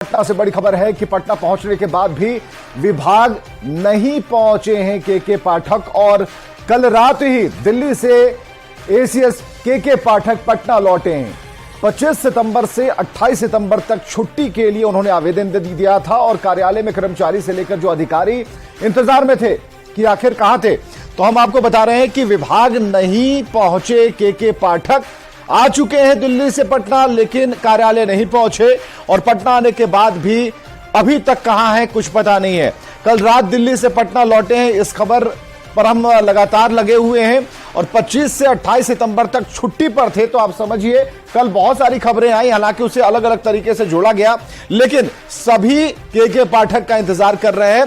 पटना से बड़ी खबर है कि पटना पहुंचने के बाद भी विभाग नहीं पहुंचे हैं के पाठक, और कल रात ही दिल्ली से एसीएस के पाठक पटना लौटे हैं। 25 सितंबर से 28 सितंबर तक छुट्टी के लिए उन्होंने आवेदन दे दिया था और कार्यालय में कर्मचारी से लेकर जो अधिकारी इंतजार में थे कि आखिर कहां थे। तो हम आपको बता रहे हैं कि विभाग नहीं पहुंचे के पाठक आ चुके हैं दिल्ली से पटना, लेकिन कार्यालय नहीं पहुंचे और पटना आने के बाद भी अभी तक कहां है कुछ पता नहीं है। कल रात दिल्ली से पटना लौटे हैं, इस खबर पर हम लगातार लगे हुए हैं और 25 से 28 सितंबर तक छुट्टी पर थे। तो आप समझिए कल बहुत सारी खबरें आई, हालांकि उसे अलग अलग तरीके से जोड़ा गया, लेकिन सभी के पाठक का इंतजार कर रहे हैं।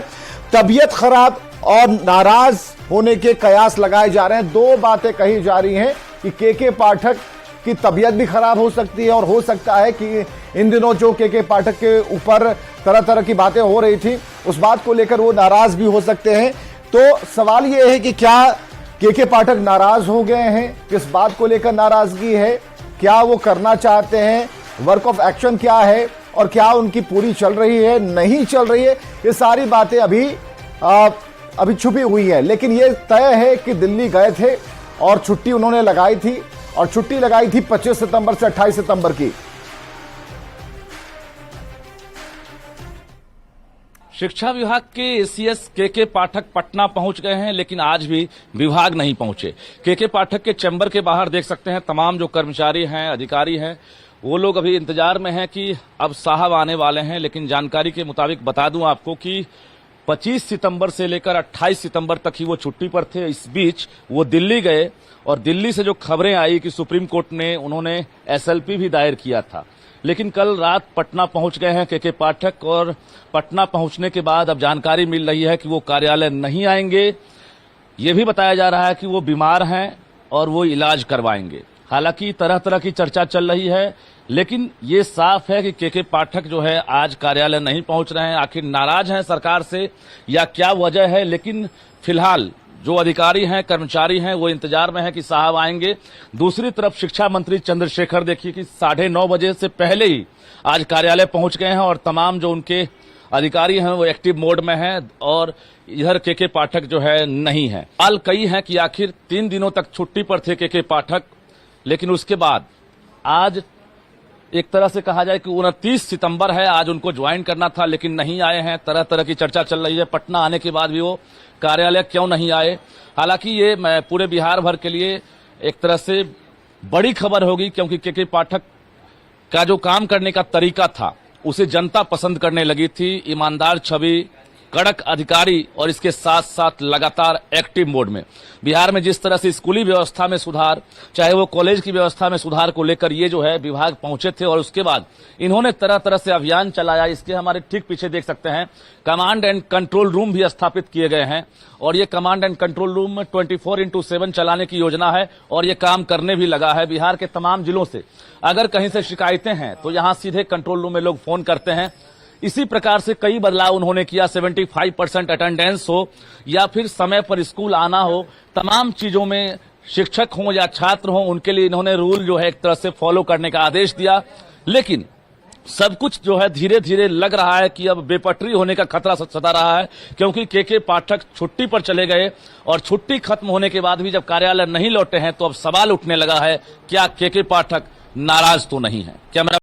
तबीयत खराब और नाराज होने के कयास लगाए जा रहे हैं। दो बातें कही जा रही हैं कि के पाठक की तबीयत भी खराब हो सकती है और हो सकता है कि इन दिनों जो के पाठक के ऊपर तरह तरह की बातें हो रही थी उस बात को लेकर वो नाराज भी हो सकते हैं। तो सवाल ये है कि क्या के पाठक नाराज हो गए हैं, किस बात को लेकर नाराजगी है, क्या वो करना चाहते हैं, वर्क ऑफ एक्शन क्या है और क्या उनकी पूरी चल रही है नहीं चल रही है, ये सारी बातें अभी छुपी हुई है। लेकिन ये तय है कि दिल्ली गए थे और छुट्टी उन्होंने लगाई थी, और छुट्टी लगाई थी 25 सितंबर से 28 सितंबर की। शिक्षा विभाग के एसीएस के पाठक पटना पहुंच गए हैं, लेकिन आज भी विभाग नहीं पहुंचे। के पाठक के चैम्बर के बाहर देख सकते हैं तमाम जो कर्मचारी हैं, अधिकारी हैं, वो लोग अभी इंतजार में हैं कि अब साहब आने वाले हैं। लेकिन जानकारी के मुताबिक बता दूं आपको कि 25 सितंबर से लेकर 28 सितंबर तक ही वो छुट्टी पर थे। इस बीच वो दिल्ली गए और दिल्ली से जो खबरें आई कि सुप्रीम कोर्ट ने उन्होंने एसएलपी भी दायर किया था, लेकिन कल रात पटना पहुंच गए हैं के पाठक। और पटना पहुंचने के बाद अब जानकारी मिल रही है कि वो कार्यालय नहीं आएंगे। ये भी बताया जा रहा है कि वो बीमार हैं और वो इलाज करवाएंगे। हालांकि तरह तरह की चर्चा चल रही है, लेकिन ये साफ है कि के पाठक जो है आज कार्यालय नहीं पहुंच रहे हैं। आखिर नाराज हैं सरकार से या क्या वजह है, लेकिन फिलहाल जो अधिकारी हैं, कर्मचारी हैं, वो इंतजार में है कि साहब आएंगे। दूसरी तरफ शिक्षा मंत्री चंद्रशेखर देखिए कि 9:30 बजे से पहले ही आज कार्यालय पहुंच गए हैं और तमाम जो उनके अधिकारी हैं वो एक्टिव मोड में हैं और इधर के पाठक जो है नहीं है। हाल कई है कि आखिर 3 दिनों तक छुट्टी पर थे के पाठक, लेकिन उसके बाद आज एक तरह से कहा जाए कि 29 सितंबर है, आज उनको ज्वाइन करना था लेकिन नहीं आए हैं। तरह तरह की चर्चा चल रही है पटना आने के बाद भी वो कार्यालय क्यों नहीं आए। हालांकि ये पूरे बिहार भर के लिए एक तरह से बड़ी खबर होगी, क्योंकि के पाठक का जो काम करने का तरीका था उसे जनता पसंद करने लगी थी। ईमानदार छवि, कड़क अधिकारी और इसके साथ साथ लगातार एक्टिव मोड में। बिहार में जिस तरह से स्कूली व्यवस्था में सुधार, चाहे वो कॉलेज की व्यवस्था में सुधार को लेकर ये जो है विभाग पहुंचे थे और उसके बाद इन्होंने तरह तरह से अभियान चलाया। इसके हमारे ठीक पीछे देख सकते हैं कमांड एंड कंट्रोल रूम भी स्थापित किए गए हैं और ये कमांड एंड कंट्रोल रूम में 24/7 चलाने की योजना है और ये काम करने भी लगा है। बिहार के तमाम जिलों से अगर कहीं से शिकायतें हैं तो यहाँ सीधे कंट्रोल रूम में लोग फोन करते हैं। इसी प्रकार से कई बदलाव उन्होंने किया। 75% अटेंडेंस हो या फिर समय पर स्कूल आना हो, तमाम चीजों में शिक्षक हो या छात्र हो, उनके लिए इन्होंने रूल जो है एक तरह से फॉलो करने का आदेश दिया। लेकिन सब कुछ जो है धीरे धीरे लग रहा है कि अब बेपटरी होने का खतरा सता रहा है, क्योंकि के पाठक छुट्टी पर चले गए और छुट्टी खत्म होने के बाद भी जब कार्यालय नहीं लौटे हैं तो अब सवाल उठने लगा है क्या के पाठक नाराज तो नहीं है। क्या